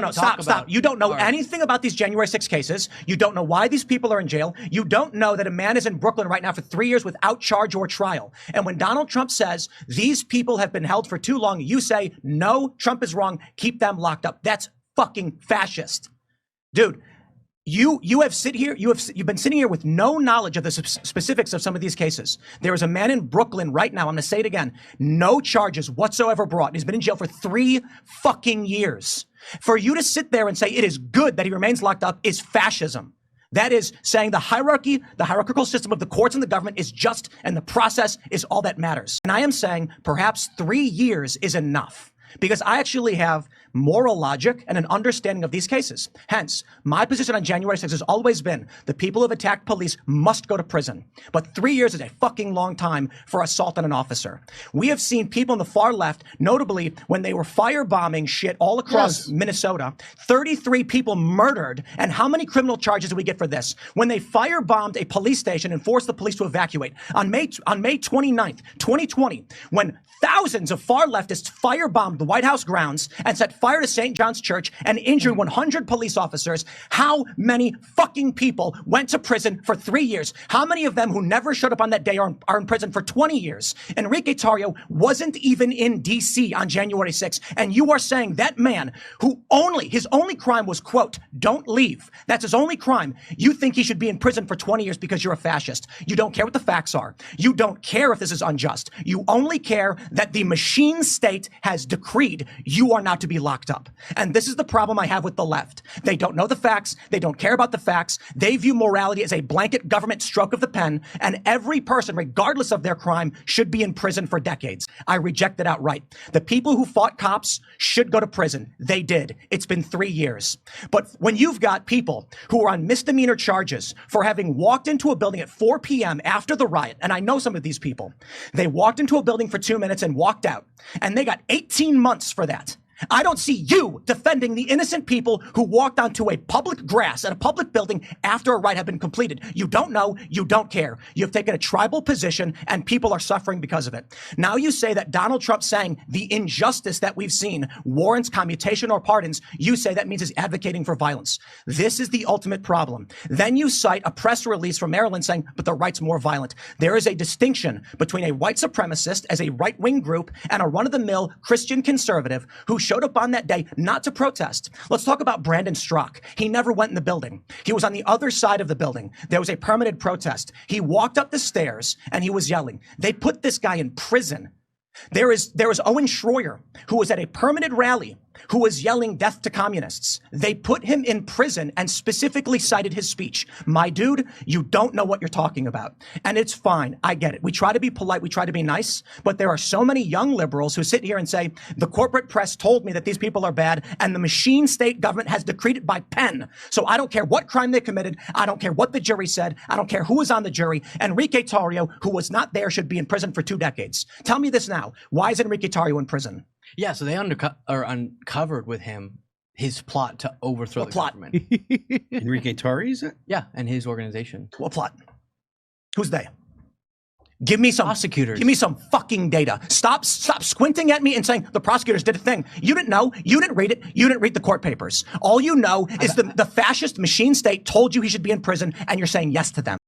No, stop. You don't know anything about these January 6 cases. You don't know why these people are in jail. You don't know that a man is in Brooklyn right now for 3 years without charge or trial. And when Donald Trump says these people have been held for too long, you say, no, Trump is wrong. Keep them locked up. That's fucking fascist. Dude, you've been sitting here with no knowledge of the specifics of some of these cases. There is a man in Brooklyn right now, I'm going to say it again, no charges whatsoever brought. He's been in jail for 3 fucking years. For you to sit there and say it is good that he remains locked up is fascism. That is saying the hierarchical system of the courts and the government is just, and the process is all that matters. And I am saying perhaps 3 years is enough, because I actually have moral logic and an understanding of these cases. Hence, my position on January 6th has always been the people who have attacked police must go to prison. But 3 years is a fucking long time for assault on an officer. We have seen people on the far left, notably when they were firebombing shit all across Minnesota, 33 people murdered. And how many criminal charges did we get for this? When they firebombed a police station and forced the police to evacuate. On May 29th, 2020, when thousands of far leftists firebombed the White House grounds and set fire to St. John's Church and injured 100 police officers, how many fucking people went to prison for 3 years? How many of them who never showed up on that day are in prison for 20 years? Enrique Tarrio wasn't even in D.C. on January 6th. And you are saying that man who his only crime was, quote, don't leave. That's his only crime. You think he should be in prison for 20 years because you're a fascist. You don't care what the facts are. You don't care if this is unjust. You only care that the machine state has decreed you are not to be locked up. And this is the problem I have with the left. They don't know the facts. They don't care about the facts. They view morality as a blanket government stroke of the pen, and every person, regardless of their crime, should be in prison for decades. I reject it outright. The people who fought cops should go to prison. They did. It's been 3 years. But when you've got people who are on misdemeanor charges for having walked into a building at 4 p.m. after the riot, and I know some of these people, they walked into a building for 2 minutes and walked out, and they got 18 months for that. I don't see you defending the innocent people who walked onto a public grass at a public building after a riot had been completed. You don't know. You don't care. You've taken a tribal position and people are suffering because of it. Now you say that Donald Trump saying the injustice that we've seen warrants commutation or pardons. You say that means he's advocating for violence. This is the ultimate problem. Then you cite a press release from Maryland saying, but the right's more violent. There is a distinction between a white supremacist as a right-wing group and a run-of-the-mill Christian conservative who showed up on that day not to protest. Let's talk about Brandon Strzok. He never went in the building. He was on the other side of the building. There was a permitted protest. He walked up the stairs and he was yelling. They put this guy in prison. There is Owen Schroyer, who was at a permitted rally, who was yelling death to communists. They put him in prison and specifically cited his speech. My dude, you don't know what you're talking about. And it's fine. I get it. We try to be polite. We try to be nice. But there are so many young liberals who sit here and say, the corporate press told me that these people are bad and the machine state government has decreed it by pen. So I don't care what crime they committed. I don't care what the jury said. I don't care who was on the jury. Enrique Tarrio, who was not there, should be in prison for 2 decades. Tell me this now. Why is Enrique Tarrio in prison? Yeah, so they uncovered with him his plot to overthrow the government. Enrique Tarrio, is it? Yeah, and his organization. What plot? Who's they? Give me some prosecutors. Give me some fucking data. Stop squinting at me and saying the prosecutors did a thing. You didn't know. You didn't read it. You didn't read the court papers. All you know is the fascist machine state told you he should be in prison, and you're saying yes to them.